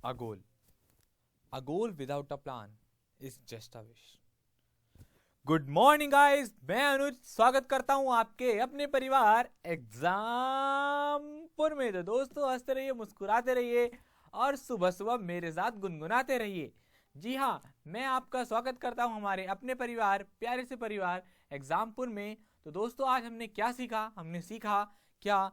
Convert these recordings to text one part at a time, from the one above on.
A goal. A goal without a plan is just a wish. Good morning guys, मैं अनुज स्वागत करता हूं आपके अपने परिवार एग्जामपुर में। तो दोस्तों, हंसते रहिए, मुस्कुराते रहिए और सुबह सुबह मेरे साथ गुनगुनाते रहिए। जी हाँ, मैं आपका स्वागत करता हूं हमारे अपने परिवार, प्यारे से परिवार एग्जामपुर में। तो दोस्तों, आज हमने क्या सीखा? हमने सीखा क्या?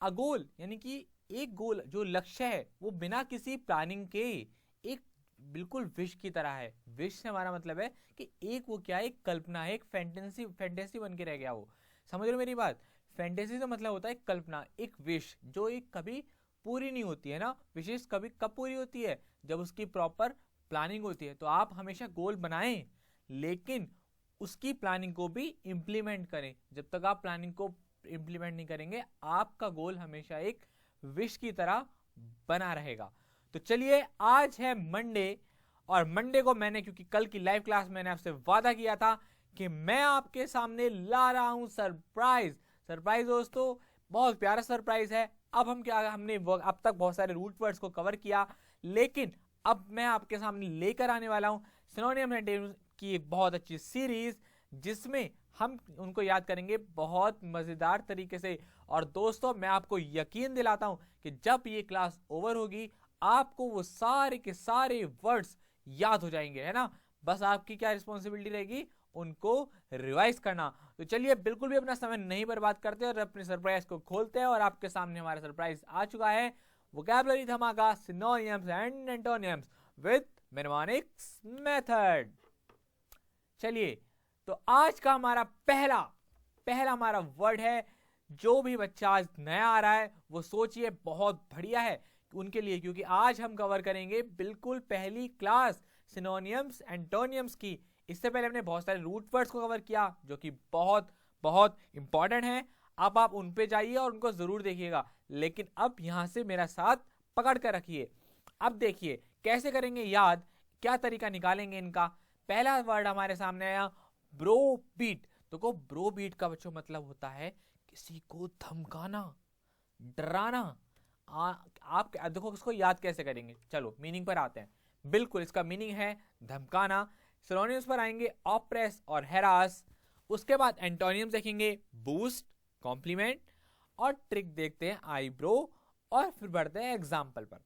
अगोल यानी कि एक गोल, जो लक्ष्य है वो बिना किसी प्लानिंग के एक बिल्कुल विश की तरह है। विश से हमारा मतलब है कि एक वो क्या है, एक कल्पना है, एक फैंटेसी फैंटेसी बन के रह गया वो। समझ रहे हो मेरी बात? फैंटेसी का मतलब होता है कल्पना, एक विश जो एक कभी पूरी नहीं होती है ना। विशेष कभी कब पूरी होती है? जब उसकी प्रॉपर प्लानिंग होती है। तो आप हमेशा गोल बनाएं, लेकिन उसकी प्लानिंग को भी इम्प्लीमेंट करें। जब तक आप प्लानिंग को इम्प्लीमेंट नहीं करेंगे, आपका गोल हमेशा एक विश की तरह बना रहेगा। तो चलिए, आज है मंडे, और मंडे को मैंने, क्योंकि कल की लाइव क्लास मैंने आपसे वादा किया था कि मैं आपके सामने ला रहा हूं सरप्राइज। सरप्राइज दोस्तों, बहुत प्यारा सरप्राइज है। अब हम क्या, हमने अब तक बहुत सारे रूट वर्ड्स को कवर किया, लेकिन अब मैं आपके सामने लेकर आने वाला हूं सिनोनियम एंटोनिम्स की एक बहुत अच्छी सीरीज, जिसमें हम उनको याद करेंगे बहुत मजेदार तरीके से। और दोस्तों, मैं आपको यकीन दिलाता हूं कि जब ये क्लास ओवर होगी, आपको वो सारे के सारे वर्ड्स याद हो जाएंगे, है ना। बस आपकी क्या रिस्पॉन्सिबिलिटी रहेगी? उनको रिवाइज करना। तो चलिए, बिल्कुल भी अपना समय नहीं बर्बाद करते और अपने सरप्राइज को खोलते हैं। और आपके सामने हमारा सरप्राइज आ चुका है, वोकैबुलरी धमाका, synonyms and antonyms with mnemonics method. चलिए, तो आज का हमारा पहला पहला हमारा वर्ड है। जो भी बच्चा आज नया आ रहा है वो सोचिए बहुत बढ़िया है उनके लिए, क्योंकि आज हम कवर करेंगे बिल्कुल पहली क्लास सिनोनिम्स एंटोनिम्स की। इससे पहले हमने बहुत सारे रूट वर्ड्स को कवर किया, जो कि बहुत बहुत इंपॉर्टेंट है। अब आप उन पे जाइए और उनको जरूर देखिएगा, लेकिन अब यहां से मेरा साथ पकड़ कर रखिए। अब देखिए कैसे करेंगे याद, क्या तरीका निकालेंगे इनका। पहला वर्ड हमारे सामने आया, ब्रो बीट। देखो, ब्रो बीट का बच्चों मतलब होता है किसी को धमकाना, डराना। आप देखो इसको याद कैसे करेंगे, चलो मीनिंग पर आते हैं। बिल्कुल, इसका मीनिंग है धमकाना। सिनोनिम्स पर आएंगे, ऑप्रेस और हेरास। उसके बाद एंटोनिम्स देखेंगे, बूस्ट, कॉम्प्लीमेंट, और ट्रिक देखते हैं, आईब्रो, और फिर बढ़ते हैं एग्जाम्पल पर।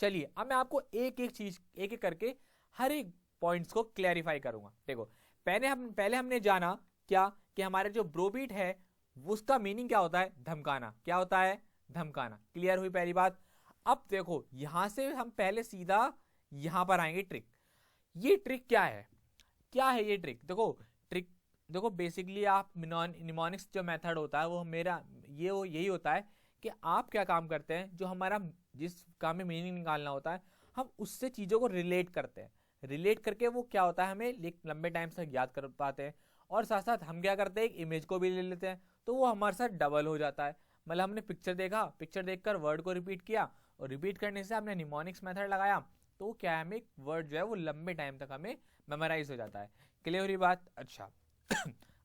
चलिए, अब मैं आपको एक एक चीज, एक एक करके हर एक पॉइंट्स को क्लैरिफाई करूंगा। देखो, पहले हमने जाना क्या कि हमारे जो ब्रोबीट है उसका मीनिंग क्या होता है? धमकाना। क्या होता है? धमकाना। क्लियर हुई पहली बात। अब देखो, यहां से हम पहले सीधा यहां पर आएंगे, ट्रिक। ये ट्रिक क्या है? क्या है ये ट्रिक? देखो, ट्रिक देखो, बेसिकली आप निमोनिक्स जो मेथड होता है वो मेरा ये वो यही होता है कि आप क्या काम करते हैं, जो हमारा जिस काम में मीनिंग निकालना होता है, हम उससे चीजों को रिलेट करते हैं। रिलेट करके वो क्या होता है, हमें लंबे टाइम तक याद कर पाते हैं। और साथ साथ हम क्या करते हैं, एक इमेज को भी ले लेते हैं, तो वो हमारे साथ डबल हो जाता है। मतलब हमने पिक्चर देखा, पिक्चर देखकर वर्ड को रिपीट किया, और रिपीट करने से हमने निमोनिक्स मेथड लगाया, तो क्या है, हमें एक वर्ड जो है वो लंबे टाइम तक हमें मेमोराइज हो जाता है। क्लियर हो रही बात? अच्छा,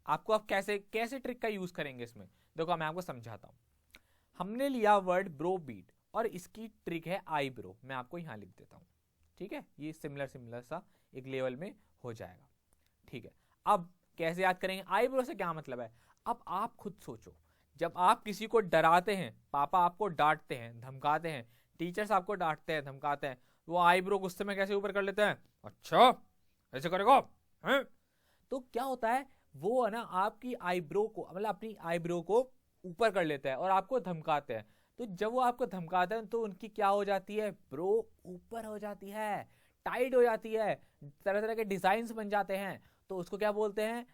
आपको अब कैसे कैसे ट्रिक का यूज करेंगे इसमें, देखो मैं आपको समझाता हूँ। हमने लिया वर्ड ब्रो बीट, और इसकी ट्रिक है आईब्रो। मैं आपको यहां लिख देता हूं, ठीक है। ये सिमिलर सिमिलर सा एक लेवल में हो जाएगा, ठीक है। अब कैसे याद करेंगे? आईब्रो से क्या मतलब है? अब आप खुद सोचो, जब आप किसी को डराते हैं, पापा आपको डांटते हैं, धमकाते हैं, टीचर्स आपको डांटते हैं, धमकाते हैं, वो आईब्रो गुस्से में कैसे ऊपर कर लेते हैं? अच्छा, ऐसे करेगा हैं? तो क्या होता है, वो है ना आपकी आईब्रो को, मतलब अपनी आईब्रो को ऊपर कर लेते हैं और आपको धमकाते हैं। तो जब वो आपको धमकाते हैं तो उनकी क्या हो जाती है? ब्रो ऊपर हो जाती है, टाइट हो जाती है, तरह तरह के डिजाइन बन जाते हैं। तो उसको क्या बोलते हैं?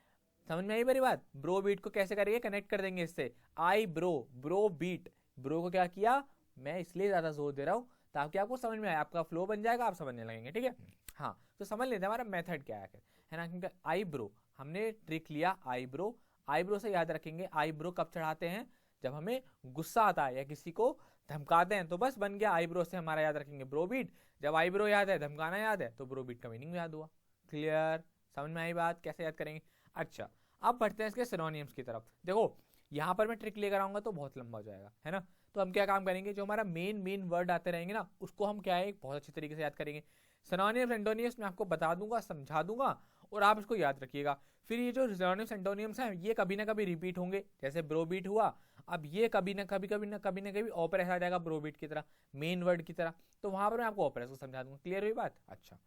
समझ में आई मेरी बात? ब्रो बीट को कैसे करेंगे, कनेक्ट कर देंगे इससे, आई ब्रो, ब्रो बीट। ब्रो को क्या किया, मैं इसलिए ज्यादा जोर दे रहा हूं ताकि आपको समझ में आए, आपका फ्लो बन जाएगा, आप समझने लगेंगे, ठीक है। हाँ, तो समझ लेते हैं हमारा मेथड क्या है ना। क्योंकि आई ब्रो, हमने ट्रिक लिया आईब्रो। आईब्रो से याद रखेंगे, आईब्रो कब चढ़ाते हैं? जब हमें गुस्सा आता है या किसी को धमकाते हैं, तो बस बन गया आईब्रो से हमारा याद रखेंगे ब्रो बीट। जब आईब्रो याद है, धमकाना याद है, तो ब्रो बीट का मीनिंग याद हुआ। क्लियर? समझ में आई बात? कैसे याद करेंगे? अच्छा, अब बढ़ते हैं इसके सिनोनिम्स की तरफ। देखो, यहां पर मैं ट्रिक लेकर आऊंगा तो बहुत लंबा हो जाएगा, है ना। तो हम क्या काम करेंगे, जो हमारा मेन वर्ड आते रहेंगे ना उसको हम क्या है बहुत अच्छी तरीके से याद करेंगे। सिनोनिम्स एंटोनिम्स मैं आपको बता दूंगा, समझा दूंगा और आप इसको याद रखिएगा। फिर ये जो सिनोनिम्स एंटोनिम्स हैं ये कभी ना कभी रिपीट होंगे, जैसे ब्रोबीट हुआ, अब ये कभी ना कभी ऑपरेस आ जाएगा ब्रोबीट की तरह, मेन वर्ड की तरह, तो वहां पर मैं आपको ऑपरेस को समझा दूंगा। क्लियर हुई बात? अच्छा,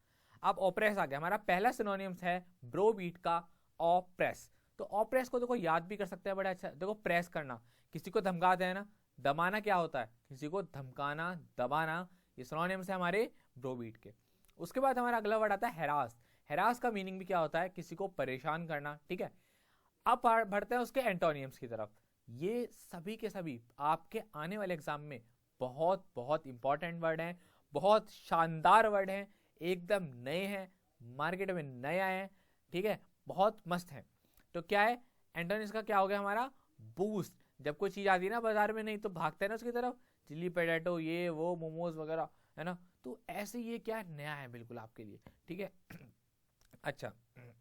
अब ऑपरेस आ गया, हमारा पहला सिनोनिम्स है ब्रोबीट का ऑपरेस। तो ऑपरेस को देखो याद भी कर सकते हैं बड़ा अच्छा। देखो प्रेस करना, किसी को धमकाते हैं ना, दबाना क्या होता है, किसी को धमकाना, दबाना, ये सिनोनिम्स है हमारे ब्रोबीट के। उसके बाद हमारा अगला वर्ड आता है हैरास। हैरास का मीनिंग भी क्या होता है, किसी को परेशान करना, ठीक है। अब बढ़ते हैं उसके एंटोनियम्स की तरफ। ये सभी के सभी आपके आने वाले एग्जाम में बहुत बहुत इंपॉर्टेंट वर्ड हैं, बहुत शानदार वर्ड हैं, एकदम नए हैं, मार्केट में नए आए हैं, ठीक है, बहुत मस्त है। तो क्या है एंटोनिम्स का, क्या हो गया हमारा बूस्ट। जब कोई चीज आती है ना बाजार में, नहीं तो भागते हैं ना उसकी तरफ, चिल्ली पोटैटो, ये वो मोमोज वगैरह, है ना, तो ऐसे ये क्या नया है बिल्कुल आपके लिए, ठीक है। अच्छा,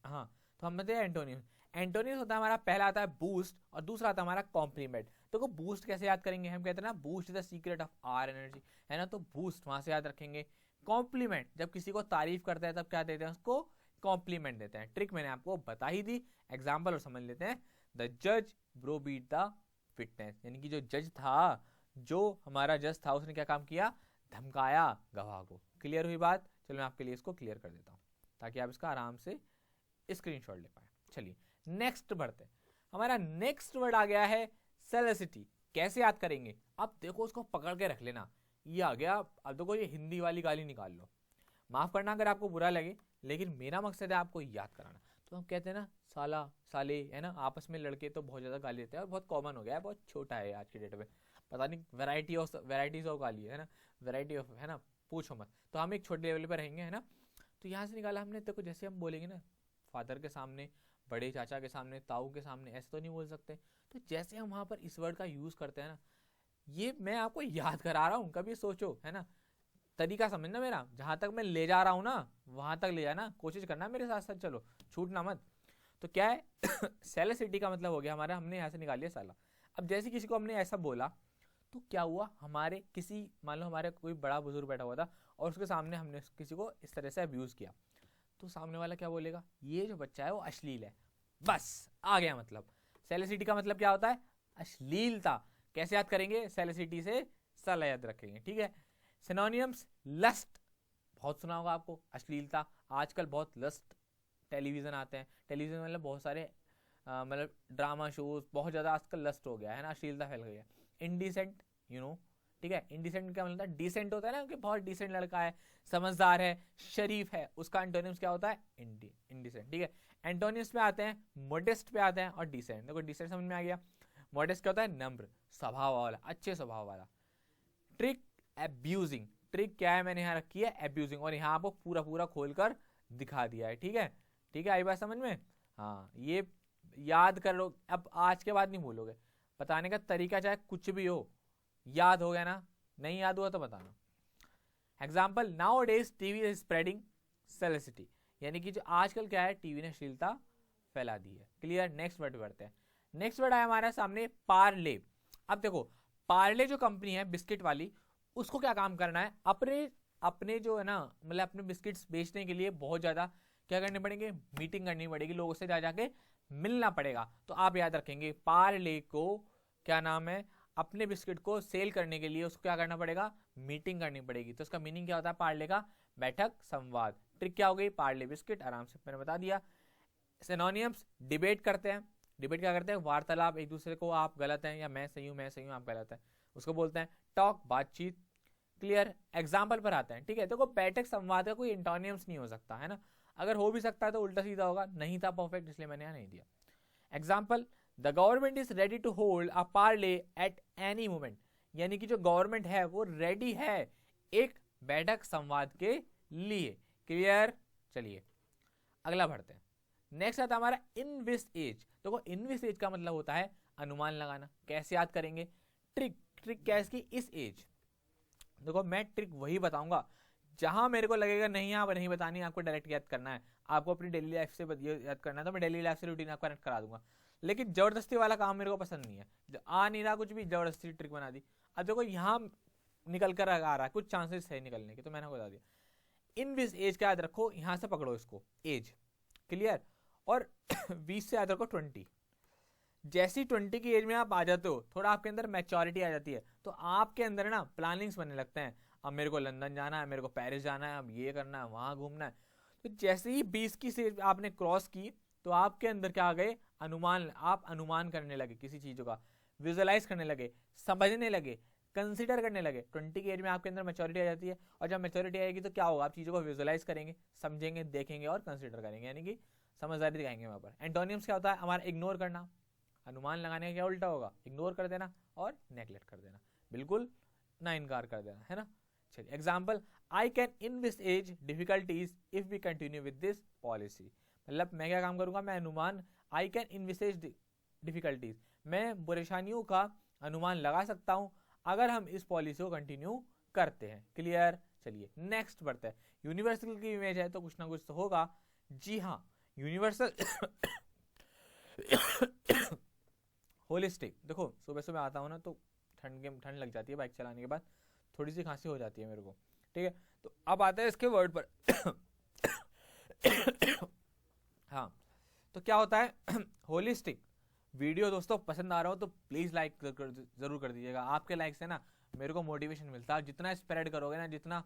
हाँ, तो हम बताते हैं एंटोनिम्स। एंटोनिम्स होता है हमारा, पहला आता है बूस्ट और दूसरा आता है हमारा कॉम्प्लीमेंट। तो बूस्ट कैसे याद करेंगे, हम कहते हैं ना boost is the secret of our energy, है ना, तो बूस्ट वहां से याद रखेंगे। कॉम्प्लीमेंट, जब किसी को तारीफ करते हैं तब क्या देते हैं, उसको कॉम्प्लीमेंट देते हैं। ट्रिक मैंने आपको बता ही दी, एग्जाम्पल और समझ लेते हैं। द जज ब्रो बीट द फिटनेस, यानी कि जो जज था, जो हमारा जज था, उसने क्या काम किया, धमकाया गवाह को। क्लियर हुई बात? चलो मैं आपके लिए इसको क्लियर कर देता हूँ ताकि आप इसका आराम से स्क्रीनशॉट ले पाए। चलिए नेक्स्ट बढ़ते हैं। हमारा नेक्स्ट वर्ड आ गया है सेलेसिटी। कैसे याद करेंगे, अब देखो उसको पकड़ के रख लेना, ये आ गया। अब देखो ये हिंदी वाली गाली निकाल लो, माफ करना अगर आपको बुरा लगे, लेकिन मेरा मकसद है आपको याद कराना। तो हम कहते हैं ना साला, साले, है ना, आपस में लड़के तो बहुत ज्यादा गाली देते हैं और बहुत कॉमन हो गया है, बहुत छोटा है आज की डेट में, पता नहीं वेराइटीज ऑफ गाली है ना, वेराइटी ऑफ, है ना, पूछो मत। तो हम एक छोटे लेवल पर रहेंगे, है ना। तो यहाँ से निकाला हमने, देखो जैसे हम बोलेंगे ना फादर के सामने, बड़े चाचा के सामने, ताऊ के सामने, ऐसे तो नहीं बोल सकते। तो जैसे हम वहां पर इस वर्ड का यूज करते हैं ना, ये मैं आपको याद करा रहा हूँ, कभी सोचो, है ना, तरीका समझना मेरा, जहां तक मैं ले जा रहा हूँ ना वहां तक ले जाना, कोशिश करना मेरे साथ साथ, चलो छूटना मत। तो क्या है सेलेसिटी का मतलब हो गया हमारा, हमने यहाँ से निकाल लिया साला। अब जैसे किसी को हमने ऐसा बोला तो क्या हुआ, हमारे किसी, मान लो हमारे कोई बड़ा बुजुर्ग बैठा हुआ था और उसके सामने हमने किसी को इस तरह से अब्यूज किया, तो सामने वाला क्या बोलेगा, ये जो बच्चा है वो अश्लील है। बस आ गया मतलब। सेलेसिटी का मतलब क्या होता है, अश्लीलता। कैसे याद करेंगे, सेलेसिटी से साला याद रखेंगे, ठीक है। सिनोनिम्स, लस्ट, बहुत सुना होगा आपको, अश्लीलता। आजकल बहुत लस्ट टेलीविजन आते हैं, टेलीविजन मतलब बहुत सारे मतलब ड्रामा शोज, बहुत ज्यादा आजकल लस्ट हो गया है ना, अश्लीलता फैल गई है। इंडिसेंट, यू नो, ठीक है, इंडिसेंट क्या मतलब, डिसेंट होता है ना कि बहुत डिसेंट लड़का है, समझदार है, शरीफ है, उसका एंटोनिम्स क्या होता है, इंडिसेंट, ठीक है। एंटोनिम्स पे आते हैं, मोडेस्ट पे आते हैं और डिसेंट। देखो डिसेंट समझ में आ गया, मोडेस्ट क्या होता है, नम्र स्वभाव वाला, अच्छे स्वभाव वाला। ट्रिक, एब्यूजिंग, ट्रिक क्या है मैंने यहाँ रखी है, एब्यूजिंग, और यहाँ आपको पूरा पूरा खोलकर दिखा दिया है, ठीक है, ठीक है, आई बात समझ में। हाँ, ये याद कर लो, अब आज के बाद नहीं भूलोगे, बताने का तरीका चाहे कुछ भी हो, याद हो गया ना, नहीं याद हुआ तो बताना। Example, nowadays TV is spreading salacity, यानी कि जो आजकल क्या है, टीवी ने अश्लीलता फैला दी है। क्लियर, नेक्स्ट वर्ड बढ़ते हैं। नेक्स्ट वर्ड आया हमारे सामने पार्ले। अब देखो पार्ले जो कंपनी है बिस्किट वाली, उसको क्या काम करना है, अपने अपने जो है ना, मतलब अपने बिस्किट्स बेचने के लिए बहुत ज्यादा क्या करने पड़ेंगे, मीटिंग करनी पड़ेगी, लोगों से जा जाके मिलना पड़ेगा। तो आप याद रखेंगे पार्ले को क्या नाम है, अपने बिस्किट को सेल करने के लिए उसको क्या करना पड़ेगा, मीटिंग करनी पड़ेगी। तो उसका मीनिंग क्या होता है पार्ले का, बैठक, संवाद। ट्रिक क्या हो गई, पार्ले बिस्किट, आराम से मैंने बता दिया। सिनोनिम्स, डिबेट करते हैं, डिबेट क्या करते हैं, वार्तालाप, एक दूसरे को आप गलत हैं या मैं सही हूँ आप गलत हैं, उसको बोलते हैं टॉक, बातचीत। क्लियर, एग्जाम्पल पर आते हैं, ठीक है। देखो बैठक संवाद का कोई इंटोनियम्स नहीं हो सकता, है ना, अगर हो भी सकता है तो उल्टा सीधा होगा, नहीं था परफेक्ट इसलिए मैंने यहाँ नहीं दिया। Example, the government is ready to hold a parley at any moment, यानी कि जो गवर्नमेंट है वो रेडी है एक बैठक संवाद के लिए। क्लियर, चलिए अगला बढ़ते हैं। नेक्स्ट आता है हमारा इन विस एज। देखो इन विस एज का मतलब होता है अनुमान लगाना। कैसे याद करेंगे, ट्रिक, ट्रिक क्या है इसकी, इस एज। देखो मैं ट्रिक वही बताऊंगा जहां मेरे को लगेगा नहीं आप नहीं बतानी, आपको डायरेक्ट याद करना है, आपको अपनी डेली लाइफ से याद करना है, तो मैं डेली लाइफ से रूटीन आपको कनेक्ट करा दूंगा। लेकिन जबरदस्ती वाला काम मेरे को पसंद नहीं है, आ नहीं रहा कुछ भी, जबरदस्ती ट्रिक बना दी, अब देखो यहाँ निकल कर आ रहा है, कुछ चांसेस है निकलने के, तो मैंने बता दिया। इन विस एज का याद रखो, यहाँ से पकड़ो इसको एज, क्लियर। और 20 से याद रखो 20। जैसी 20 की एज में आप आ जाते हो, थोड़ा आपके अंदर मैच्योरिटी आ जाती है, तो आपके अंदर ना प्लानिंग्स बनने लगते हैं। अब मेरे को लंदन जाना है, मेरे को पेरिस जाना है, अब ये करना है, वहां घूमना है। तो जैसे ही 20 की एज आपने क्रॉस की, तो आपके अंदर क्या आ गए, अनुमान। आप अनुमान करने लगे किसी चीजों का, विजुअलाइज करने लगे, समझने लगे, कंसिडर करने लगे। 20 की एज में आपके अंदर मैच्योरिटी आ जाती है, और जब मैच्योरिटी आएगी तो क्या होगा, आप चीजों को विजुअलाइज करेंगे, समझेंगे, देखेंगे और कंसिडर करेंगे, यानी कि समझदारी दिखाएंगे वहां पर। एंटोनियम्स क्या होता है हमारा, इग्नोर करना। अनुमान लगाने का क्या उल्टा होगा, इग्नोर कर देना और नेग्लेक्ट कर देना, बिल्कुल ना इनकार कर देना, है ना। चलिए example, I can envisage difficulties if we continue with this policy. मतलब मैं क्या काम करूंगा, मैं अनुमान, आई कैन इनविसेज डिफिकल्टीज, मैं परेशानियों का अनुमान लगा सकता हूं अगर हम इस पॉलिसी को कंटिन्यू करते हैं, क्लियर। चलिए नेक्स्ट बढ़ते हैं। यूनिवर्सल की इमेज है तो कुछ ना कुछ तो होगा। जी हाँ, यूनिवर्सल होलिस्टिक। देखो सुबह सुबह आता हूँ ना तो ठंड लग जाती है बाइक चलाने के बाद, थोड़ी सी खांसी हो जाती है मेरे को, ठीक है। तो अब आता है इसके वर्ड पर हाँ, तो क्या होता है होलिस्टिक। वीडियो दोस्तों पसंद आ रहा हो तो प्लीज लाइक जरूर कर दीजिएगा। आपके लाइक से ना मेरे को मोटिवेशन मिलता है, जितना स्प्रेड करोगे ना, जितना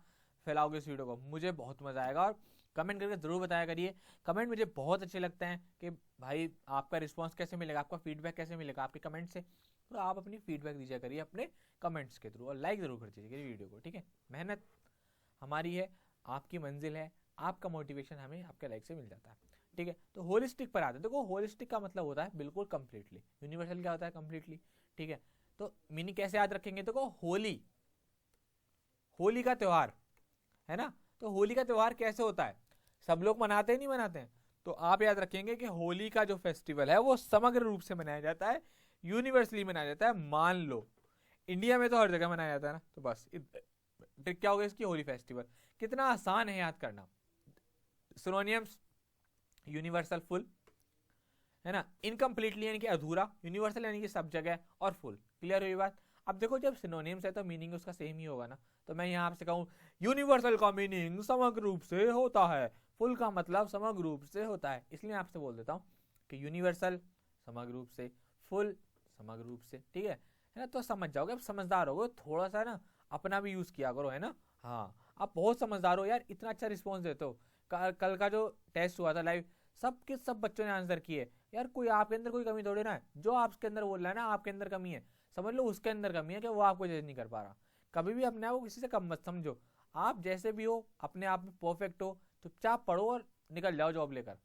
फैलाओगे इस वीडियो को, मुझे बहुत मजा आएगा। और कमेंट करके जरूर बताया करिए। कमेंट मुझे बहुत अच्छे लगते हैं कि भाई आपका रिस्पांस कैसे मिलेगा, आपका फीडबैक कैसे मिलेगा आपके कमेंट से। तो आप अपनी फीडबैक दीजिए करिए अपने कमेंट्स के थ्रू, और लाइक जरूर कर दीजिए वीडियो को, ठीक है। मेहनत हमारी है, आपकी मंजिल है, आपका मोटिवेशन हमें आपके लाइक से मिल जाता है, ठीक है। तो होलिस्टिक पर आते हैं। देखो होलिस्टिक का मतलब होता है बिल्कुल कंप्लीटली, यूनिवर्सल क्या होता है, कंप्लीटली, ठीक है। तो मीनिंग कैसे याद रखेंगे, देखो होली, होली का त्योहार है ना। तो होली का त्योहार कैसे होता है, सब लोग मनाते हैं नहीं मनाते हैं। तो आप याद रखेंगे कि होली का जो फेस्टिवल है वो समग्र रूप से मनाया जाता है, यूनिवर्सली मनाया जाता है। मान लो इंडिया में तो हर जगह मनाया जाता है ना, तो बस ट्रिक क्या होगा इसकी, होली फेस्टिवल। कितना आसान है याद करना। सिनोनियम्स, यूनिवर्सल फुल, है ना, इनकम्प्लीटली यानी कि अधूरा, यूनिवर्सल यानी कि सब जगह, और फुल, क्लियर हुई बात। अब देखो जब सिनोनिम्स है तो मीनिंग उसका सेम ही होगा ना। तो मैं यहाँ आपसे कहूँ यूनिवर्सल का मीनिंग समग्र रूप से होता है, फुल का मतलब समग्र रूप से होता है, इसलिए मैं आपसे बोल देता हूँ कि यूनिवर्सल समग्र रूप से, फुल समग्र रूप से, ठीक है ना। तो समझ जाओगे, अब समझदार हो, थोड़ा सा ना अपना भी यूज किया करो, है ना। हाँ आप बहुत समझदार हो यार, इतना अच्छा रिस्पॉन्स देते हो। कल का जो टेस्ट हुआ था लाइव, सब के सब बच्चों ने आंसर किए यार। कोई आपके अंदर कोई कमी थोड़ी ना है, जो आपके अंदर बोल रहा है ना आपके अंदर कमी है, समझ लो उसके अंदर कमी है कि वो आपको जज नहीं कर पा रहा। कभी भी अपने आप को किसी से कम मत समझो, आप जैसे भी हो अपने आप में परफेक्ट हो, चुपचाप पढ़ो और निकल जाओ जॉब लेकर।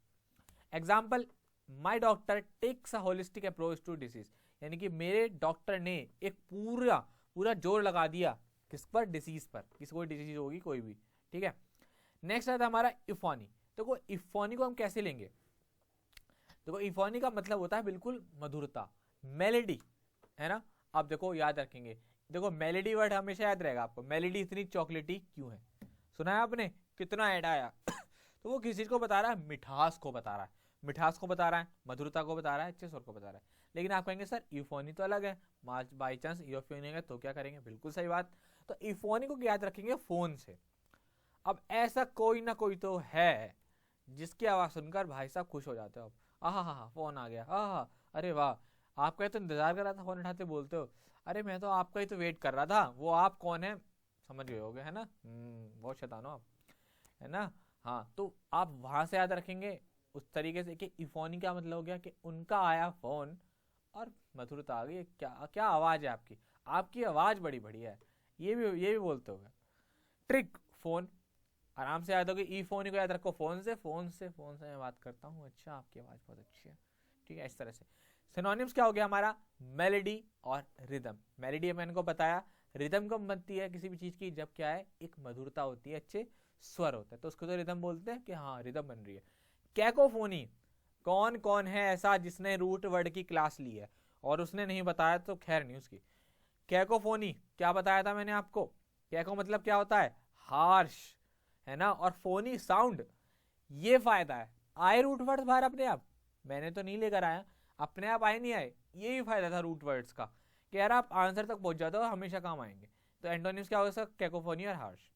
Example, my doctor takes a holistic approach to disease, यानी कि मेरे डॉक्टर ने एक पूरा पूरा जोर लगा दिया किस पर, डिसीज पर, किसी कोई डिसीज होगी कोई भी, ठीक है। नेक्स्ट आता है हमारा इफोनी। देखो इफोनी को हम कैसे लेंगे, देखो इफोनी का मतलब होता है बिल्कुल मधुरता, मेलेडी, है ना। अब देखो याद रखेंगे, देखो मेलेडी वर्ड हमेशा याद रहेगा आपको। मेलेडी इतनी चॉकलेटी क्यों है, सुना है आपने, कितना ऐड आया तो वो किस चीज को बता रहा है, मिठास को बता रहा है, मिठास को बता रहा है, मधुरता को बता रहा है, अच्छे स्वर को बता रहा है। लेकिन आप कहेंगे सर यूफोनी तो अलग है, बाई चांस यूफोनी है तो क्या करेंगे, बिल्कुल सही बात। तो यूफोनी को याद रखेंगे फोन से। अब ऐसा कोई ना कोई तो है जिसकी आवाज सुनकर भाई साहब खुश हो जाते हो, आहा हा फोन आ गया, आहा अरे वाह, आपका तो इंतजार कर रहा था, फोन उठाते बोलते हो अरे मैं तो आपका ही तो वेट कर रहा था, वो आप कौन है समझ गए होगे, है ना। बहुत शैतान हो आप, है ना। हाँ तो आप वहां से याद रखेंगे उस तरीके से कि इफोनी का मतलब हो गया कि उनका आया फोन और मधुरता आ गई। क्या क्या आवाज है आपकी, आपकी आवाज बड़ी बढ़िया है, ये भी बोलते होगे। ट्रिक, फोन आराम से याद होगी, ई फोन को याद रखो, फोन से मैं बात करता हूँ, अच्छा आपकी आवाज बहुत अच्छी है, ठीक है। इस तरह से सिनोनिम्स क्या हो गया हमारा, मेलेडी और रिदम। मेलेडी मैंने को बताया, रिदम कब बनती है किसी भी चीज की, जब क्या है एक मधुरता होती है, अच्छे स्वर होता है, तो उसको तो रिदम बोलते हैं कि हाँ रिदम बन रही है। कैकोफोनी, कौन कौन है ऐसा जिसने रूट वर्ड की क्लास ली है और उसने नहीं बताया तो खैर नहीं उसकी। कैकोफोनी क्या बताया था मैंने आपको, कैको मतलब क्या होता है, हार्श, है ना, और फोनी साउंड, ये फायदा है। आए रूट वर्ड बाहर अपने आप, मैंने तो नहीं लेकर आया, अपने आप आए नहीं आए, ये भी फायदा था रूट वर्ड्स का कि यार आप आंसर तक पहुंच जाते हो, हमेशा काम आएंगे। तो एंटोनिम्स क्या होगा? कैकोफोनी और harsh.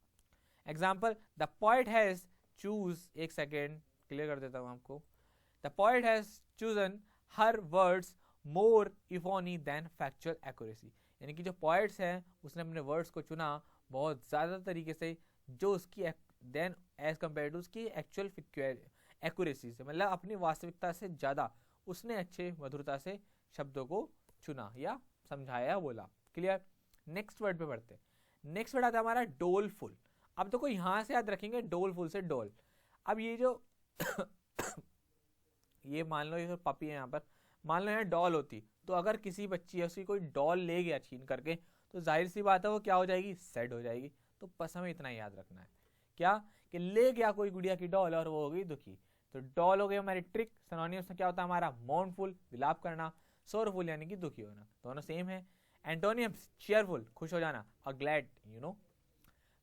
Example, the poet has choose, एक सेकेंड क्लियर कर देता हूँ आपको। The poet has chosen her words more euphony than factual accuracy, यानी कि जो पोएट्स हैं उसने अपने वर्ड्स को चुना बहुत ज़्यादा तरीके से, जो उसकी देन एज कम्पेयर टू उसकी एक्चुअल एक्यूरेसी से, मतलब अपनी वास्तविकता से ज़्यादा उसने अच्छे मधुरता से शब्दों को चुना या समझाया, बोला। क्लियर? नेक्स्ट वर्ड पे पढ़ते हैं। नेक्स्ट वर्ड आता है हमारा डोलफुल। अब देखो यहाँ से याद रखेंगे डोलफुल से डोल। अब ये जो ये मान लो ये पपी है यहाँ पर, मान लो यहाँ डॉल होती, तो अगर किसी बच्ची है उसकी कोई डॉल ले गया छीन करके, तो जाहिर सी बात है वो क्या हो जाएगी? सैड हो जाएगी। तो बस हमें इतना याद रखना है, क्या कि ले गया कोई गुड़िया की डॉल और वो हो गई दुखी। तो डॉल हो गई हमारी ट्रिक। सिनोनिम्स में क्या होता है हमारा? मॉर्नफुल, विलाप करना, सोरफुल यानी कि दुखी होना, दोनों सेम है। एंटोनिम्स, चीयरफुल, खुश हो जाना, a glad, you know.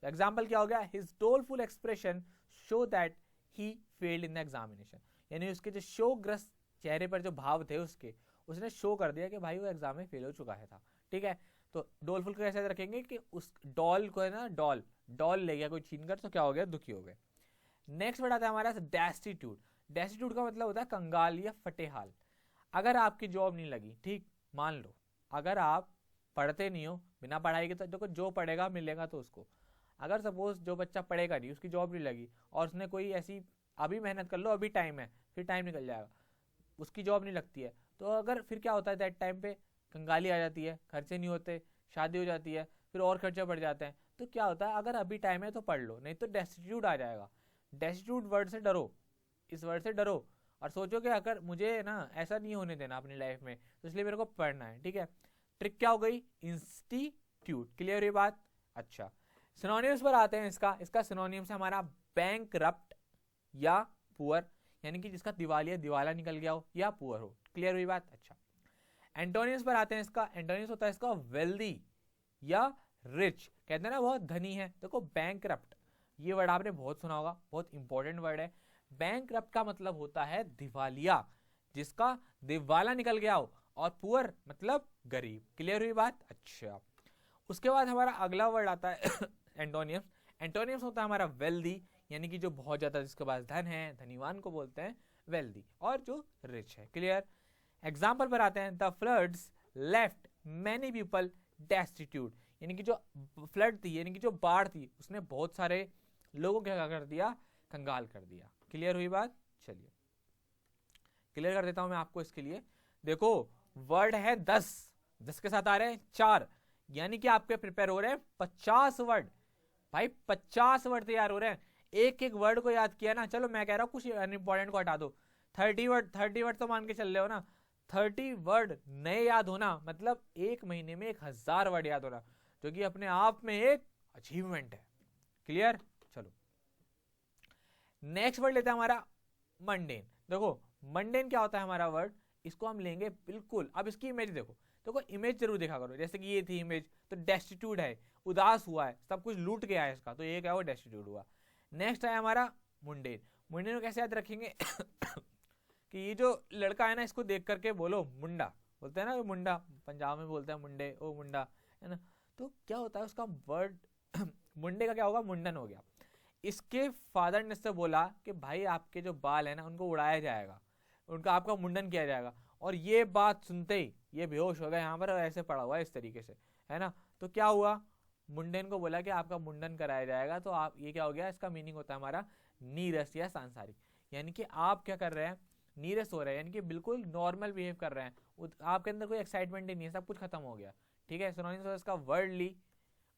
Example क्या हो गया? His doleful expression show that he failed in the examination, यानी उसके जो शोकग्रस्त चेहरे पर जो भाव थे उसने शो कर दिया कि भाई वो एग्जाम में फेल हो चुका है था। ठीक है, तो डोलफुल को कैसे रखेंगे कि उस डॉल को है ना, डॉल ले गया कोई छीन कर, तो क्या हो गया? दुखी हो गए। नेक्स्ट वर्ड आता है हमारा डेस्टिट्यूट। डेस्टिट्यूट का मतलब होता है कंगाल या फटेहाल। अगर आपकी जॉब नहीं लगी, ठीक, मान लो अगर आप पढ़ते नहीं हो, बिना पढ़ाई के, तो देखो जो पढ़ेगा मिलेगा तो उसको। अगर सपोज जो बच्चा पढ़ेगा नहीं, उसकी जॉब नहीं लगी और उसने कोई ऐसी, अभी मेहनत कर लो, अभी टाइम है, फिर टाइम निकल जाएगा, उसकी जॉब नहीं लगती है, तो अगर फिर क्या होता है? दैट टाइम पे कंगाली आ जाती है, खर्चे नहीं होते, शादी हो जाती है, फिर और खर्चे बढ़ जाते हैं। तो क्या होता है? अगर अभी टाइम है तो पढ़ लो, नहीं तो डेस्टिट्यूट आ जाएगा। डेस्टिट्यूट वर्ड से डरो, इस वर्ड से डरो और सोचो कि अगर मुझे ना ऐसा नहीं होने देना अपनी लाइफ में, तो इसलिए मेरे को पढ़ना है। ठीक है, ट्रिक क्या हो गई? इंस्टीट्यूट। क्लियर ये बात? अच्छा, सिनोनिम्स पर आते हैं। इसका सिनोनिम्स है हमारा बैंकरप्ट या पुअर, यानी कि जिसका दिवाला निकल गया हो या पुअर हो। क्लियर हुई बात? अच्छा, एंटोनिम्स पर आते हैं। इसका एंटोनिम्स होता है इसका वेल्दी या रिच, कहते हैं ना बहुत धनी है। देखो बैंकरप्ट, ये वर्ड आपने बहुत सुना होगा, बहुत इंपॉर्टेंट वर्ड है। बैंकरप्ट का मतलब होता है दिवालिया, जिसका दिवाला निकल गया हो, और पुअर मतलब गरीब। क्लियर हुई बात? अच्छा, उसके बाद हमारा अगला वर्ड आता है एंटोनिम्स। एंटोनिम्स होता है हमारा वेल्दी, यानी कि जो बहुत ज्यादा, जिसके पास धन है, धनीवान को बोलते हैं वेल्दी, और जो रिच है। क्लियर? एग्जाम्पल पर आते हैं। The floods left many people destitute, यानी कि जो फ्लड थी, यानी कि जो बाढ़ थी, उसने बहुत सारे लोगों को क्या कर दिया? कंगाल कर दिया। क्लियर हुई बात? चलिए क्लियर कर देता हूं मैं आपको इसके लिए। देखो वर्ड है 10 के साथ आ रहे हैं 4, यानी कि आपके प्रिपेयर हो रहे हैं 50 वर्ड। भाई 50 वर्ड तैयार हो रहे हैं, एक एक वर्ड को याद किया ना। चलो मैं कह रहा हूँ कुछ अनइंपॉर्टेंट को हटा दो, 30 वर्ड तो मान के चल रहे हो ना। 30 वर्ड नए याद होना मतलब एक महीने में 1000 वर्ड याद होना, जो कि अपने आप में एक अचीवमेंट है। क्लियर? चलो नेक्स्ट वर्ड लेते हैं हमारा मंडेन। देखो मंडेन क्या होता है हमारा वर्ड, इसको हम लेंगे बिल्कुल। अब इसकी इमेज देखो, इमेज जरूर देखा करो। जैसे कि ये थी इमेज, तो डेस्टिट्यूट है, उदास हुआ है, सब कुछ लूट गया है इसका, तो ये क्या हुआ? डेस्टिट्यूट हुआ। नेक्स्ट है हमारा मुंडेन। मुंडेन को कैसे याद रखेंगे कि ये जो लड़का है ना, इसको देख करके बोलो मुंडा, बोलते हैं ना मुंडा, पंजाब में बोलते हैं मुंडे, ओ मुंडा, है ना। तो क्या होता है उसका वर्ड मुंडे का क्या होगा? मुंडन हो गया। इसके फादर ने इससे बोला कि भाई आपके जो बाल है ना, उनको उड़ाया जाएगा, उनका आपका मुंडन किया जाएगा। और ये बात सुनते ही ये बेहोश हो गया यहाँ पर, ऐसे पड़ा हुआ है इस तरीके से, है ना। तो क्या हुआ? मुंडन को बोला कि आपका मुंडन कराया जाएगा। तो आप, ये क्या हो गया? इसका मीनिंग होता है हमारा नीरस या सांसारिक, यानी कि आप क्या कर रहे हैं? नीरस हो रहे हैं, यानी कि बिल्कुल नॉर्मल बिहेव कर रहे हैं, आपके अंदर कोई एक्साइटमेंट ही नहीं है, सब कुछ खत्म हो गया। ठीक है, सिनोनिम्स है इसका वर्डली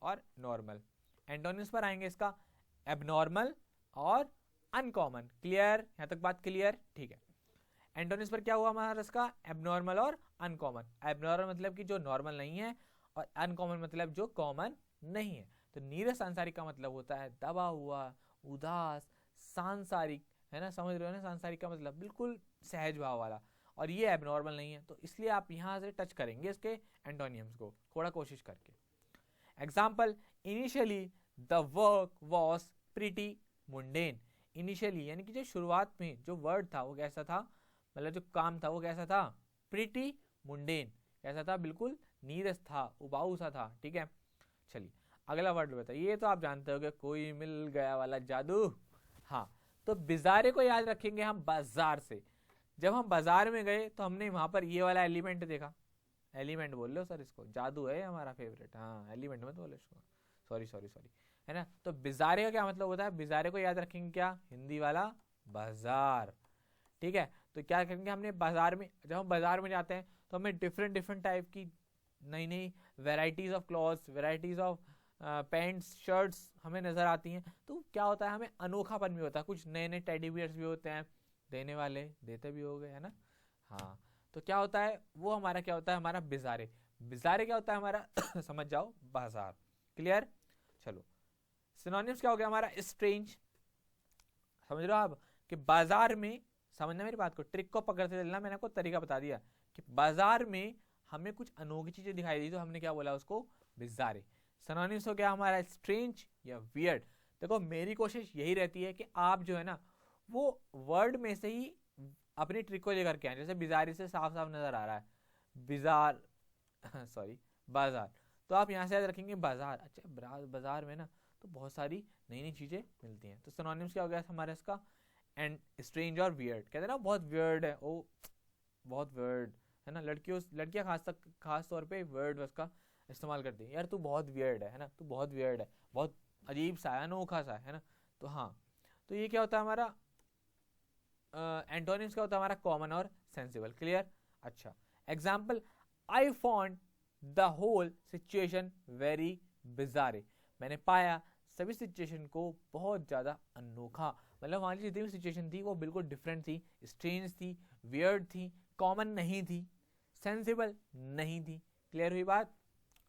और नॉर्मल। एंटोनिम्स पर आएंगे इसका एबनॉर्मल और अनकॉमन। क्लियर? यहां तक बात क्लियर? ठीक है। एंटोनिम्स पर क्या हुआ हमारा इसका? एबनॉर्मल और अनकॉमन। एबनॉर्मल मतलब कि जो नॉर्मल नहीं है, और अनकॉमन मतलब जो कॉमन नहीं है। तो नीरस सांसारिक का मतलब होता है दबा हुआ, उदास, सांसारिक, है ना, समझ रहे हो ना। सांसारिक का मतलब बिल्कुल सहज भाव वाला, और ये एबनॉर्मल नहीं है। तो इसलिए आप यहाँ से टच करेंगे इसके एंटोनिम्स को थोड़ा कोशिश करके। Example, initially the work was pretty mundane. Initially यानी कि जो शुरुआत में जो वर्ड था वो कैसा था, मतलब जो काम था वो कैसा था? Pretty mundane. कैसा था? बिल्कुल नीरस था, उबाऊ सा था, ठीक है। चलिए अगला वर्ड बताइए, ये तो आप जानते होंगे, कोई मिल गया वाला जादू। हाँ, तो बिजारे को याद रखेंगे हम बाजार से। जब हम बाजार में गए तो हमने वहां पर ये वाला एलिमेंट देखा, एलिमेंट बोल लो सर इसको, जादू है हमारा फेवरेट, हाँ एलिमेंट मत बोलो इसको, सॉरी सॉरी सॉरी, है ना। तो बिजारे का क्या मतलब होता है, बिजारे को याद रखेंगे क्या, हिंदी वाला बाजार, ठीक है। तो क्या करेंगे हमने बाजार में, जब हम बाजार में जाते हैं तो हमें डिफरेंट डिफरेंट टाइप की नई नई varieties of clothes, varieties of pants, shirts हमें नजर आती हैं। तो क्या होता है, हमें अनोखापन भी होता है, कुछ नए नए टेडी बियर्स भी होते हैं, देने वाले देते भी हो गए, है ना। हाँ, तो क्या होता है वो हमारा, क्या होता है हमारा बिजारे, बिजारे क्या होता है हमारा समझ जाओ, बाजार, क्लियर। चलो सिनोनिम्स क्या हो गया हमारा, स्ट्रेंज, समझ रहे हो आप, कि बाजार में, समझना मेरी बात को, ट्रिक को पकड़ते चलना, मैंने आपको तरीका बता दिया कि बाजार में हमें कुछ अनोखी चीजें दिखाई दी तो हमने क्या बोला उसको, बिजारे। सिनोनिम्स हो गया हमारा स्ट्रेंज या वियर्ड। देखो मेरी कोशिश यही रहती है कि आप जो है ना वो वर्ड में से ही अपनी ट्रिक को लेकर के आए। जैसे बिजारी से साफ साफ नजर आ रहा है बिजार सॉरी बाजार, तो आप यहाँ से याद रखेंगे बाजार, अच्छा बाजार में ना तो बहुत सारी नई नई चीजें मिलती हैं। तो सिनोनिम्स क्या हो गया हमारा इसका, एंड स्ट्रेंज और वियर्ड, कहते हैं ना बहुत वियर्ड है, ओ बहुत वियर्ड है ना, लड़कियां खास तौर पे वर्ड उसका इस्तेमाल करती है, यार तू बहुत वियर्ड है ना, तू बहुत वियर्ड है, बहुत अजीब सा है, अनोखा सा है ना। तो हाँ, तो ये क्या होता है हमारा, एंटोनिम्स क्या होता है हमारा, कॉमन और सेंसिबल, क्लियर। अच्छा example, I found the whole situation very bizarre, मैंने पाया सभी सिचुएशन को बहुत ज्यादा अनोखा, मतलब वहां की जितनी भी सिचुएशन थी वो बिल्कुल डिफरेंट थी, स्ट्रेंज थी, वियर्ड थी, कॉमन नहीं थी, सेंसिबल नहीं थी, क्लियर हुई बात।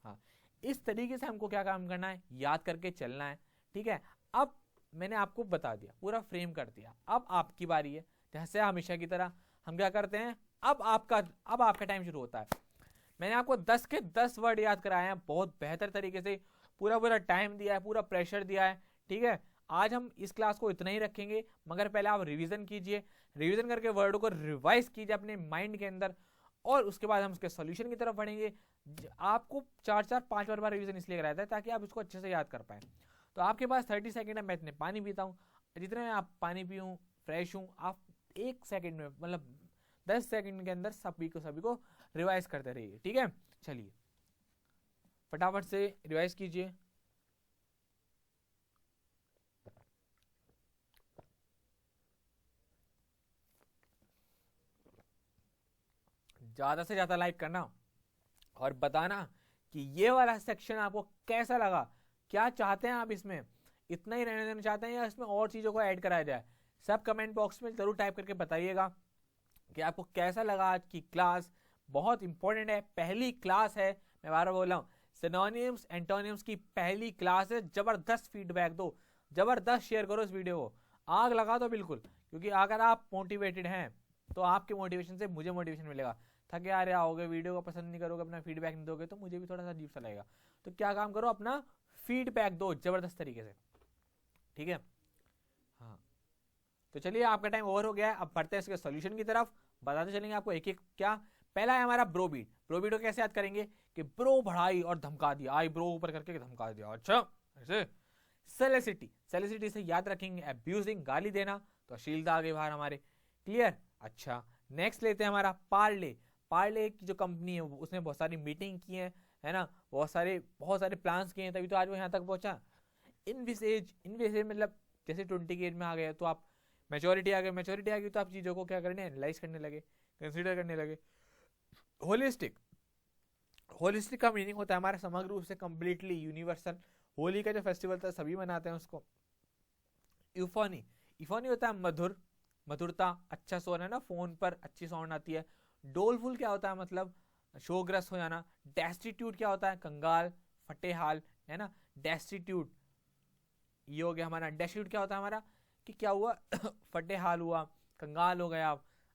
हाँ, इस तरीके से हमको क्या काम करना है, याद करके चलना है, ठीक है। अब मैंने आपको बता दिया, पूरा फ्रेम कर दिया, अब आपकी बारी है। जैसे हमेशा की तरह हम क्या करते हैं, अब आपका टाइम शुरू होता है। मैंने आपको 10 के 10 वर्ड याद कराए हैं बहुत बेहतर तरीके से, पूरा टाइम दिया है, पूरा प्रेशर दिया है, ठीक है। आज हम इस क्लास को इतना ही रखेंगे, मगर पहले आप रिवीजन कीजिए, रिवीजन करके वर्ड को रिवाइज कीजिए अपने माइंड के अंदर, और उसके बाद हम उसके सॉल्यूशन की तरफ बढ़ेंगे। आपको 4-4-5 बार रिवीजन इसलिए कराया था ताकि आप इसको अच्छे से याद कर पाए। तो आपके पास 30 सेकंड है, मैं इतने पानी पीता हूँ, जितने में आप पानी पीऊँ फ्रेश हूँ, आप 1 सेकंड में, मतलब 10 सेकंड के अंदर सभी को रिवाइज करते रहिए, ठीक है। चलिए फटाफट से रिवाइज कीजिए। ज्यादा से ज्यादा लाइक करना और बताना कि ये वाला सेक्शन आपको कैसा लगा, क्या चाहते हैं आप इसमें, इतना ही रहने देना चाहते हैं या इसमें और चीजों को ऐड कराया जाए। सब कमेंट बॉक्स में जरूर टाइप करके बताइएगा कि आपको कैसा लगा आज की क्लास। बहुत इंपॉर्टेंट है, पहली क्लास है, मैं बार बार बोल रहा हूँ, सिनोनिम्स एंटोनिम्स की पहली क्लास है। जबरदस्त फीडबैक दो, जबरदस्त शेयर करो इस वीडियो को, आग लगा दो बिल्कुल, क्योंकि अगर आप मोटिवेटेड हैं तो आपके मोटिवेशन से मुझे मोटिवेशन मिलेगा। थके आ रहे आओगे, वीडियो को पसंद नहीं करोगे, अपना फीडबैक नहीं दोगे तो मुझे भी थोड़ा सा अजीब सा लगेगा। तो क्या काम करो, अपना फीडबैक दो जबरदस्त तरीके से, ठीक है। हाँ, तो चलिए आपका टाइम ओवर हो गया है, अब बढ़ते हैं इसके सॉल्यूशन की तरफ, बताते चलेंगे आपको एक एक। क्या पहला है हमारा ब्रोबीट, ब्रोबीट को कैसे याद करेंगे कि ब्रो बढ़ाई और धमका दिया, आई ब्रो ऊपर करके धमका दिया, अच्छा ऐसे। सेलेसिटी, सेलेसिटी से याद रखेंगे अब्यूजिंग, गाली देना, तो अश्लीलता आ गई बाहर हमारे, क्लियर। अच्छा नेक्स्ट लेते हैं हमारा पार्ले, पार्ले की जो कंपनी है उसने बहुत सारी मीटिंग की है ना, बहुत सारे प्लान्स किए हैं, तभी तो आज वो यहाँ तक पहुंचा। इनविसेज, इनविसेज मतलब जैसे 20 की एज में आ गए तो आप मेच्योरिटी आ गई तो आप चीजों को क्या करने, एनालाइज करने लगे, कंसीडर करने लगे। होलिस्टिक, होलिस्टिक का मीनिंग होता है हमारा समग्र रूप से, कंप्लीटली यूनिवर्सल। होली का जो फेस्टिवल था सभी मनाते हैं उसको। यूफोनी, यूफोनी होता है मधुर, मधुरता, अच्छा स्वर है ना, फोन पर अच्छी साउंड आती है। डोलफुल क्या होता है, मतलब शोग्रस्त हो जाना। डेस्टिट्यूट क्या होता है, कंगाल, फटेहाल, है ना, डेस्टिट्यूट ये हो गया हमारा। डेस्टिट्यूट क्या होता है हमारा, कि क्या हुआ फटेहाल हुआ, कंगाल हो गया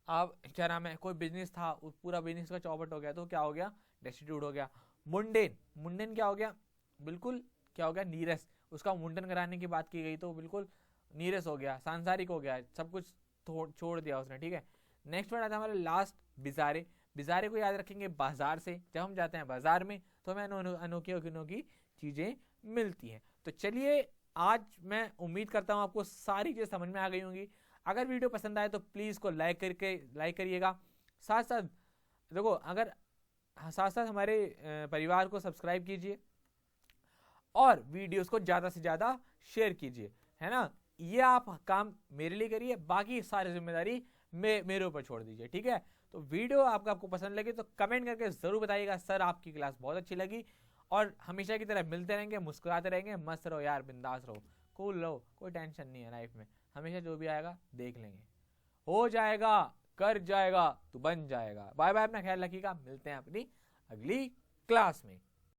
आप क्या नाम है, कोई बिजनेस था पूरा बिजनेस का चौपट हो गया तो क्या हो गया, डेस्टिट्यूट हो गया। मुंडेन, मुंडेन क्या हो गया, बिल्कुल क्या हो गया, नीरस, उसका मुंडन कराने की बात की गई तो बिल्कुल नीरस हो गया, सांसारिक हो गया, सब कुछ छोड़ दिया उसने, ठीक है। नेक्स्ट वर्ड आता है हमारा लास्ट, बिजारे। बिजारे को याद रखेंगे बाजार से, जब हम जाते हैं बाजार में तो हमें अनोखी अनोखी चीजें मिलती हैं। तो चलिए, आज मैं उम्मीद करता हूँ आपको सारी चीजें समझ में आ गई होंगी। अगर वीडियो पसंद आए तो प्लीज को लाइक करिएगा। साथ साथ देखो, अगर साथ साथ हमारे परिवार को सब्सक्राइब कीजिए और वीडियोस को ज्यादा से ज्यादा शेयर कीजिए, है ना। ये आप काम मेरे लिए करिए, बाकी सारी जिम्मेदारी मेरे ऊपर छोड़ दीजिए, ठीक है। तो वीडियो आपको पसंद लगे तो कमेंट करके जरूर बताइएगा, सर आपकी क्लास बहुत अच्छी लगी। और हमेशा की तरह मिलते रहेंगे, मुस्कुराते रहेंगे, मस्त रहो यार, बिंदास रहो, कूल रहो, कोई टेंशन नहीं है लाइफ में। हमेशा जो भी आएगा देख लेंगे, हो जाएगा, कर जाएगा तो बन जाएगा। बाय बाय, अपना ख्याल रखिएगा, मिलते हैं अपनी अगली क्लास में।